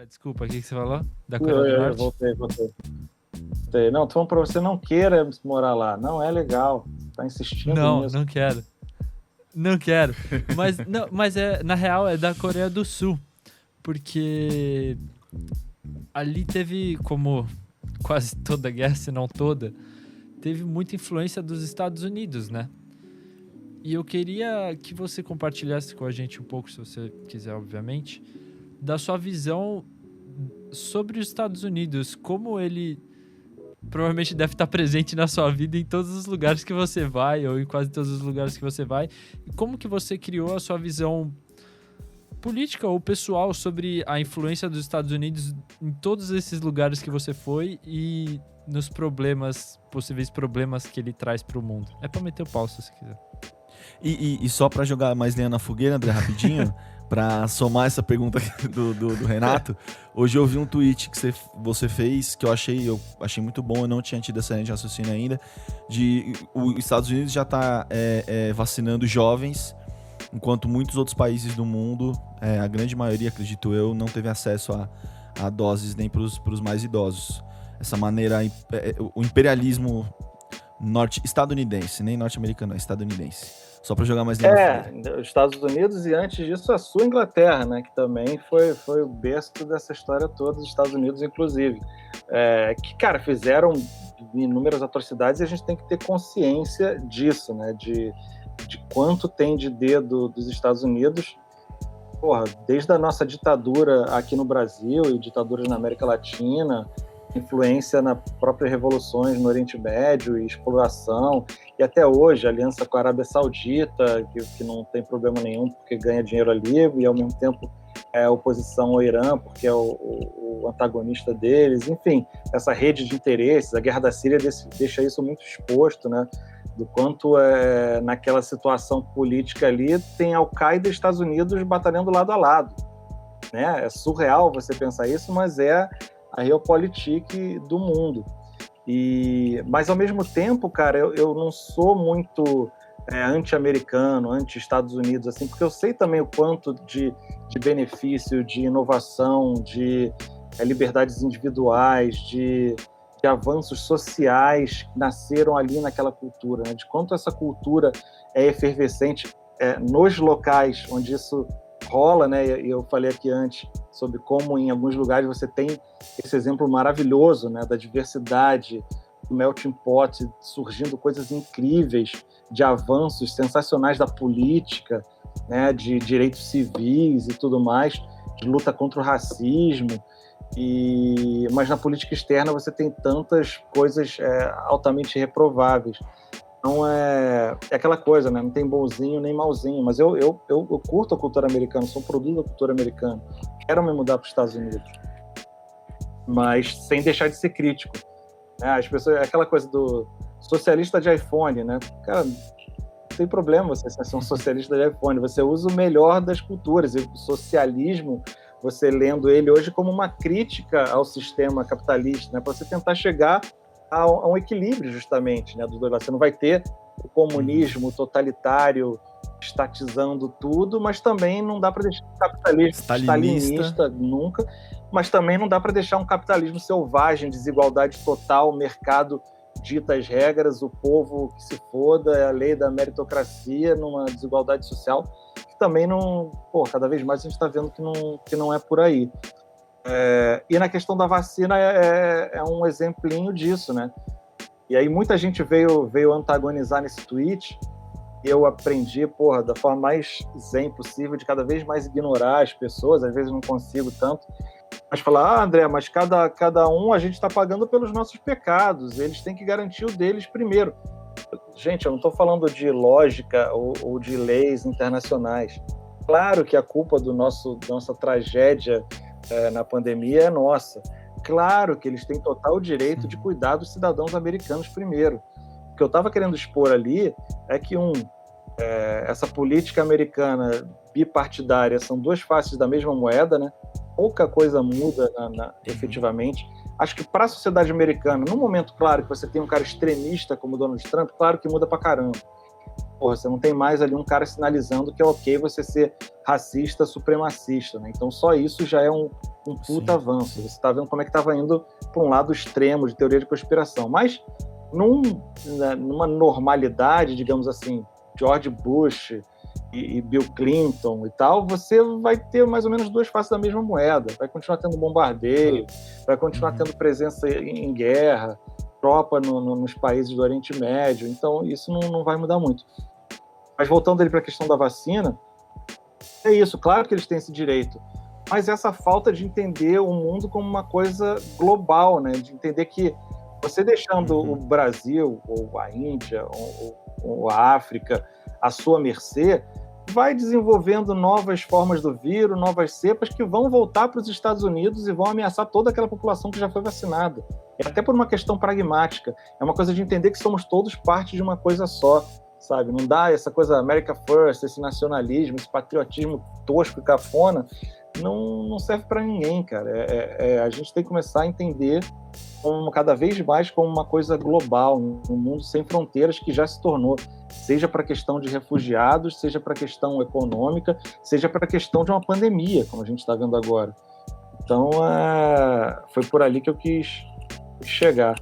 Desculpa, o que você falou? Da Eu, Coreia do eu, eu Norte? voltei. Não, tô falando pra você não queira morar lá. Não é legal. Tá insistindo Não, nisso. não quero. Não quero. Mas, não, mas na real é da Coreia do Sul. Porque ali teve, como quase toda guerra, se não toda, teve muita influência dos Estados Unidos, né? E eu queria que você compartilhasse com a gente um pouco, se você quiser, obviamente, da sua visão sobre os Estados Unidos, como ele provavelmente deve estar presente na sua vida em todos os lugares que você vai, ou em quase todos os lugares que você vai, e como que você criou a sua visão política ou pessoal sobre a influência dos Estados Unidos em todos esses lugares que você foi e nos possíveis problemas que ele traz para o mundo. É para meter o pau se você quiser. E só pra jogar mais lenha na fogueira, André, rapidinho, pra somar essa pergunta do Renato, hoje eu vi um tweet que você fez que eu achei muito bom, eu não tinha tido essa linha de raciocínio ainda, de os Estados Unidos já tá vacinando jovens, enquanto muitos outros países do mundo, a grande maioria, acredito eu, não teve acesso a doses nem pros mais idosos. Essa maneira, o imperialismo estadunidense, nem norte-americano, é estadunidense. Só para jogar mais dentro. Os Estados Unidos e antes disso a sua Inglaterra, né, que também foi o berço dessa história toda, os Estados Unidos inclusive, que, cara, fizeram inúmeras atrocidades e a gente tem que ter consciência disso, né, de quanto tem de dedo dos Estados Unidos, porra, desde a nossa ditadura aqui no Brasil e ditaduras na América Latina, influência nas próprias revoluções no Oriente Médio e exploração, e até hoje a aliança com a Arábia Saudita, que não tem problema nenhum porque ganha dinheiro ali, e ao mesmo tempo é oposição ao Irã, porque é o antagonista deles, enfim, essa rede de interesses, a guerra da Síria deixa isso muito exposto, né, do quanto naquela situação política ali tem Al-Qaeda e Estados Unidos batalhando lado a lado, né, é surreal você pensar isso, mas é a realpolitik do mundo. Mas, ao mesmo tempo, cara, eu não sou muito anti-americano, anti-Estados Unidos, assim, porque eu sei também o quanto de benefício, de inovação, de liberdades individuais, de avanços sociais que nasceram ali naquela cultura, né? De quanto essa cultura é efervescente nos locais onde isso rola, né? E eu falei aqui antes sobre como em alguns lugares você tem esse exemplo maravilhoso, né, da diversidade, do melting pot, surgindo coisas incríveis, de avanços sensacionais da política, né, de direitos civis e tudo mais, de luta contra o racismo, mas na política externa você tem tantas coisas altamente reprováveis. Então é aquela coisa, né? Não tem bonzinho nem malzinho, mas eu curto a cultura americana, sou um produto da cultura americana, quero me mudar para os Estados Unidos, mas sem deixar de ser crítico, né? As pessoas, aquela coisa do socialista de iPhone, né? Cara, não tem problema você ser um socialista de iPhone, você usa o melhor das culturas, e o socialismo, você lendo ele hoje como uma crítica ao sistema capitalista, né? Para você tentar chegar a um equilíbrio, justamente, né, dos dois lados. Você não vai ter o comunismo totalitário estatizando tudo, mas também não dá para deixar um capitalismo stalinista nunca, mas também não dá para deixar um capitalismo selvagem, desigualdade total, mercado dita as regras, o povo que se foda, a lei da meritocracia numa desigualdade social, que também não... cada vez mais a gente está vendo que não é por aí. E na questão da vacina é um exemplinho disso, né? E aí muita gente veio antagonizar nesse tweet, e eu aprendi, da forma mais zen possível, de cada vez mais ignorar as pessoas, às vezes não consigo tanto, mas falar, André, mas cada um a gente está pagando pelos nossos pecados, eles têm que garantir o deles primeiro. Gente, eu não estou falando de lógica ou de leis internacionais. Claro que a culpa da nossa tragédia na pandemia é nossa. Claro que eles têm total direito de cuidar dos cidadãos americanos primeiro. O que eu estava querendo expor ali é que essa política americana bipartidária são duas faces da mesma moeda, né? Pouca coisa muda efetivamente. Acho que para a sociedade americana, num momento, claro, que você tem um cara extremista como o Donald Trump, claro que muda pra caramba. Você não tem mais ali um cara sinalizando que é ok você ser racista, supremacista, né? Então só isso já é um um puta avanço. Você está vendo como é que estava indo para um lado extremo de teoria de conspiração. Mas numa normalidade, digamos assim, George Bush e Bill Clinton e tal, você vai ter mais ou menos duas faces da mesma moeda. Vai continuar tendo bombardeio, vai continuar tendo presença em guerra, tropa nos países do Oriente Médio. Então, isso não vai mudar muito. Mas voltando para a questão da vacina, é isso. Claro que eles têm esse direito. Mas essa falta de entender o mundo como uma coisa global, né? De entender que você deixando o Brasil, ou a Índia, ou a África à sua mercê, vai desenvolvendo novas formas do vírus, novas cepas que vão voltar para os Estados Unidos e vão ameaçar toda aquela população que já foi vacinada. E até por uma questão pragmática. É uma coisa de entender que somos todos parte de uma coisa só, sabe? Não dá essa coisa America First, esse nacionalismo, esse patriotismo tosco e cafona, não serve para ninguém, cara. A gente tem que começar a entender cada vez mais como uma coisa global, um mundo sem fronteiras que já se tornou, seja para a questão de refugiados, seja para a questão econômica, seja para a questão de uma pandemia, como a gente está vendo agora. Então, foi por ali que eu quis chegar.